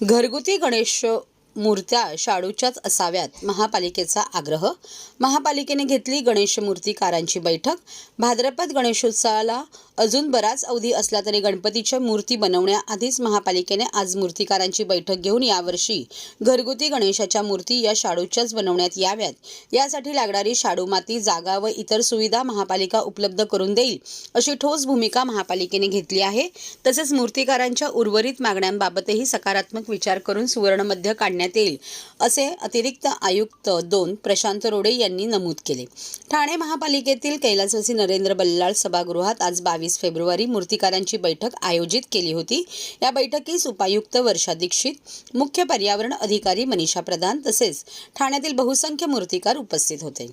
घरगुती गणेश मूर्त्या शाडूच्याच असाव्यात, महापालिकेचा आग्रह. महापालिकेने घेतली गणेश मूर्तिकारांची बैठक. भाद्रपद गणेशोत्सवाला अजून बराच अवधी असला तरी गणपतीच्या मूर्ती बनवण्याआधीच महापालिकेने आज मूर्तिकारांची बैठक घेऊन यावर्षी घरगुती गणेशाच्या मूर्ती या शाडूच्याच बनवण्यात याव्यात, यासाठी लागणारी शाडू माती, जागा व इतर सुविधा महापालिका उपलब्ध करून देईल, अशी ठोस भूमिका महापालिकेने घेतली आहे. तसेच मूर्तिकारांच्या उर्वरित मागण्यांबाबतही सकारात्मक विचार करून सुवर्णमध्य काढण्यात येईल, असे अतिरिक्त आयुक्त 2 प्रशांत रोडे यांनी नमूद केले. ठाणे महापालिकेतील कैलासवासी नरेंद्र बल्लाळ सभागृहात आज 22 फेब्रुवारी मूर्तिकारांची बैठक आयोजित केली होती. या बैठकीस उपायुक्त वर्षा दीक्षित, मुख्य पर्यावरण अधिकारी मनीषा प्रधान तसेच ठाण्यातील बहुसंख्य मूर्तिकार उपस्थित होते.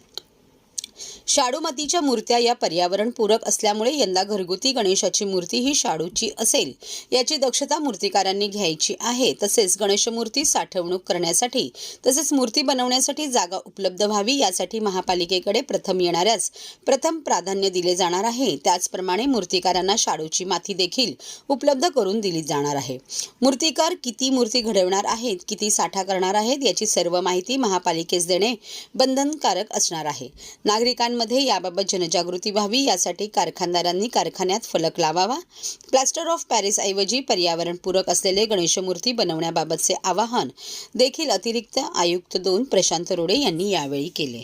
शाडू मातीच्या मूर्त्या या पर्यावरण पूरक असल्यामुळे यंदा घरगुती गणेशाची मूर्ती ही शाडूची असेल, याची दक्षता मूर्तिकारांनी घ्यायची आहे. तसेच गणेश मूर्ती साठवणूक करण्यासाठी तसेच मूर्ती बनवण्यासाठी जागा उपलब्ध व्हावी, यासाठी महापालिकेकडे प्रथम येणाऱ्याच प्रथम प्राधान्य दिले जाणार आहे. त्याचप्रमाणे मूर्तिकारांना शाडूची माती देखील उपलब्ध करून दिली जाणार आहे. मूर्तिकार किती मूर्ती घडवणार आहेत, किती साठा करणार आहेत, याची सर्व माहिती महापालिकेस देणे बंधनकारक असणार आहे. नागरिकांमध्ये याबाबत जनजागृती व्हावी, यासाठी कारखानदारांनी कारखान्यात फलक लावावा. प्लास्टर ऑफ पॅरिस ऐवजी पर्यावरणपूरक असलेले गणेशमूर्ती बनवण्याबाबतचे आवाहन देखील अतिरिक्त आयुक्त 2 प्रशांत रोडे यांनी यावेळी केले.